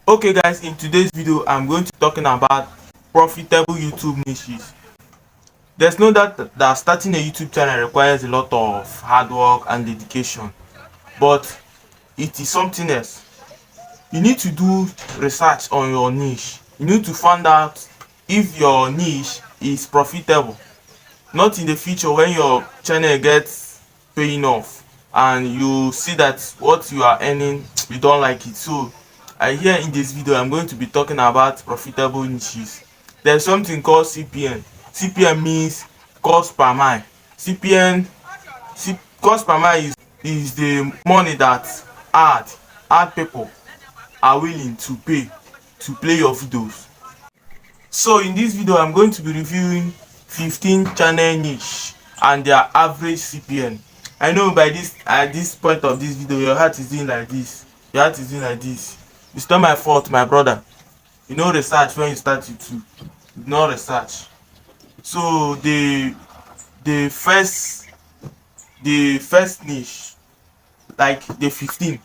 Okay guys, in today's video I'm going to be talking about profitable YouTube niches. There's no doubt that starting a YouTube channel requires a lot of hard work and dedication, but it is something else. You need to do research on your niche. You need to find out if your niche is profitable. Not in the future when your channel gets paying off and you see that what you are earning you don't like it. So here in this video I'm going to be talking about profitable niches. There's something called CPN. CPN means cost per mile. Cost per mile is the money that ad people are willing to pay to play your videos. So in this video I'm going to be reviewing 15 channel niche and their average CPN. I know by this at this point of this video your heart is doing like this. Your heart is doing like this. It's not my fault, my brother. You know research when you start YouTube. No research. So the first niche, like the 15.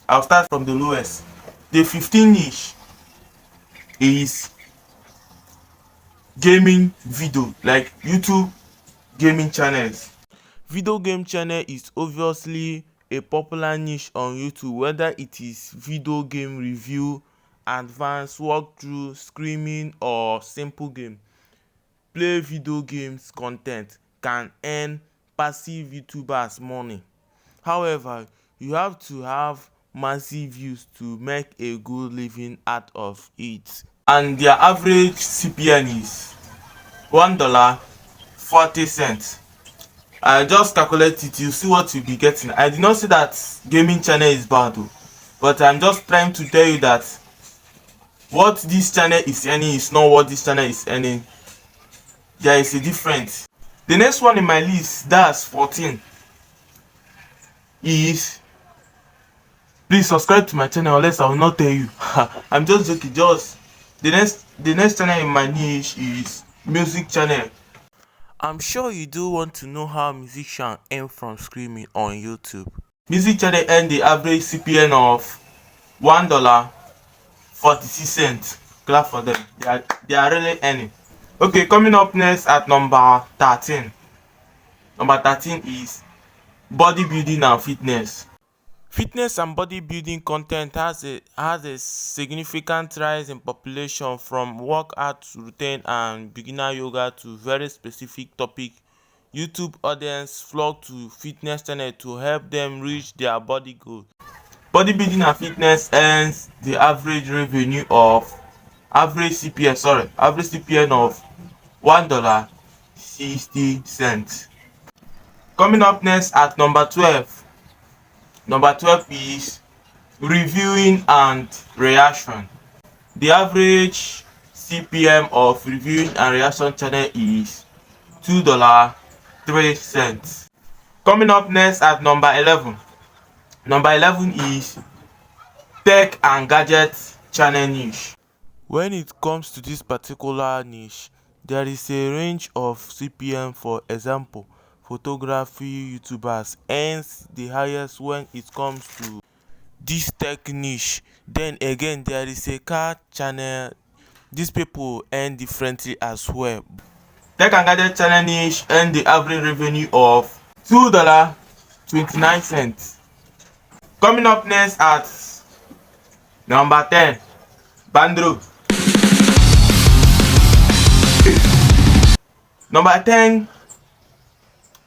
I'll start from the lowest. The 15 niche is gaming video, like YouTube gaming channels. Video game channel is obviously a popular niche on YouTube, whether it is video game review, advanced walkthrough, screaming or simple game. Play video games content can earn passive YouTubers money. However, you have to have massive views to make a good living out of it. And their average CPN is $1.40. I just calculate it, you see what you'll be getting. I did not say that gaming channel is bad though, but I'm just trying to tell you that what this channel is earning is not what this channel is earning. There is a difference. The next one in my list, that's 14, is, please subscribe to my channel unless I will not tell you. I'm just joking. Just the next channel in my niche is music channel. I'm sure you do want to know how musicians earn from screaming on YouTube. Music channel earn the average CPN of $1.46. Clap for them. They are really earning. Okay, coming up next at number 13. Number 13 is bodybuilding and fitness. Fitness and bodybuilding content has a significant rise in population, from workout routine and beginner yoga to very specific topic. YouTube audience flock to fitness channel to help them reach their body goal. Bodybuilding and fitness earns the average CPN of $1.60. Coming up next at number 12. Number 12 is reviewing and reaction. The average CPM of reviewing and reaction channel is $2.03. Coming up next at number 11. Number 11 is tech and gadget channel niche. When it comes to this particular niche, there is a range of CPM. For example, photography YouTubers earns the highest when it comes to this tech niche. Then again, there is a car channel. These people earn differently as well. Tech and gadget channel niche earn the average revenue of $2.29. Coming up next at number 10, Bandro. Number 10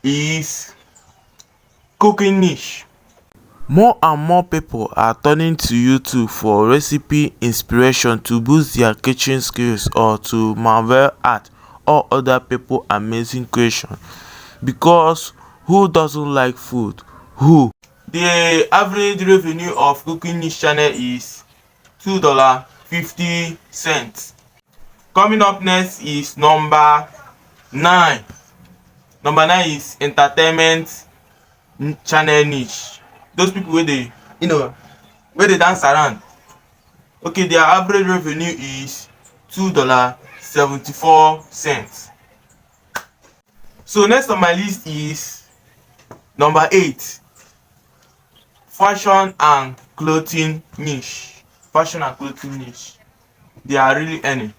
is cooking niche. More and more people are turning to YouTube for recipe inspiration to boost their kitchen skills or to marvel at all other people's amazing creation. Because who doesn't like food? Who? The average revenue of cooking niche channel is $2.50. Coming up next is number 9. Number 9 is entertainment channel niche. Those people where they dance around. Okay, their average revenue is $2.74. So next on my list is number 8, fashion and clothing niche. fashion and clothing niche, they are really earning.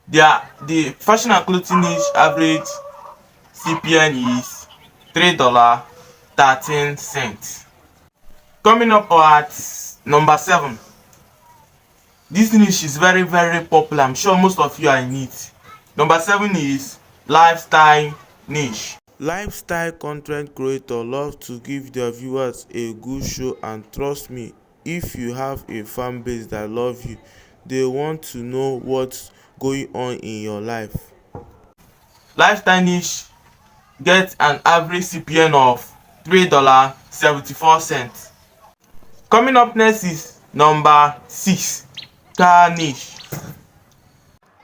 The fashion and clothing niche average CPN is $3.13. Coming up at number 7. This niche is very very popular. I'm sure most of you are in it. Number 7 is lifestyle niche. Lifestyle content creators love to give their viewers a good show, and trust me, if you have a fan base that love you, they want to know what's going on in your life. Lifestyle niche get an average CPN of $3.74. Coming up next is number 6, car niche.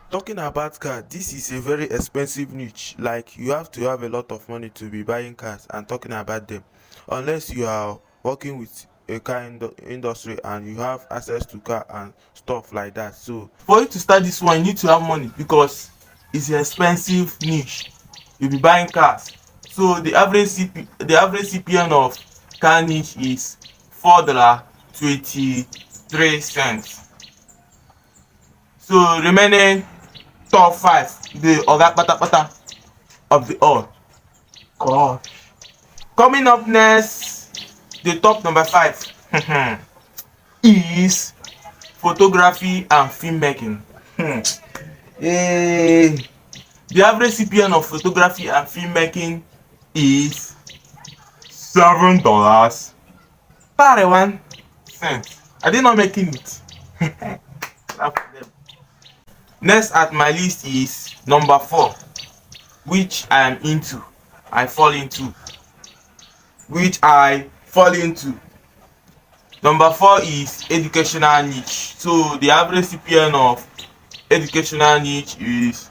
Talking about car, this is a very expensive niche. Like, you have to have a lot of money to be buying cars and talking about them, unless you are working with a car industry and you have access to car and stuff like that. So for you to start this one, you need to have money because it's an expensive niche. You'll be buying cars. So the average CPN of car niche is $4.23. So remaining top 5, the oga patapata of the all. God. Coming up next, the top number 5 is photography and filmmaking. The average CPN of photography and filmmaking is $7.31. I did not making it. Next at my list is number 4, which I am into. I fall into. Number 4 is educational niche. So the average CPN of educational niche is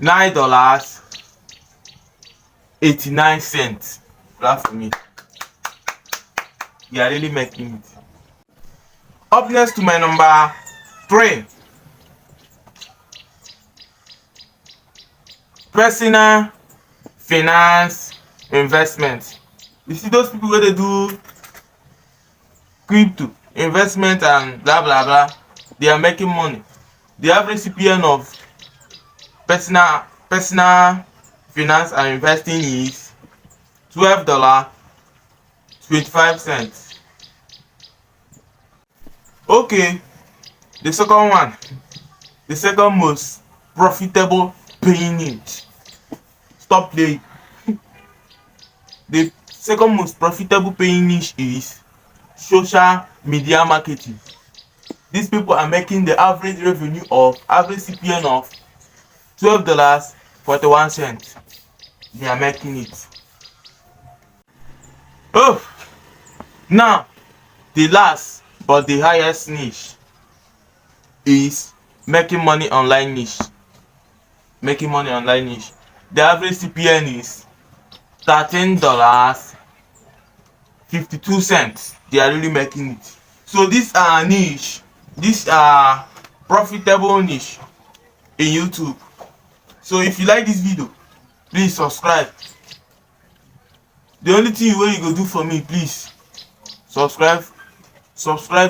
$9.89. Clap for me. You are really making it. Up next to my number 3, personal finance investment. You see those people wey dey do crypto investment and blah blah blah, they are making money. The average CPN of personal finance and investing is $12.25. Okay, the second most profitable paying niche. Stop playing. The second most profitable paying niche is social media marketing. These people are making the average CPN of $12.41. They are making it. Oh, now the last but the highest niche is making money online niche. The average CPN is $13.52. They are really making it. So these are profitable niche in YouTube. So if you like this video, please subscribe. The only thing wey you go do for me, please subscribe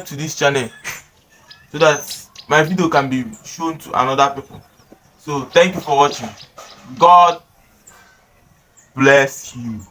to this channel so that my video can be shown to another people. So thank you for watching. God bless you.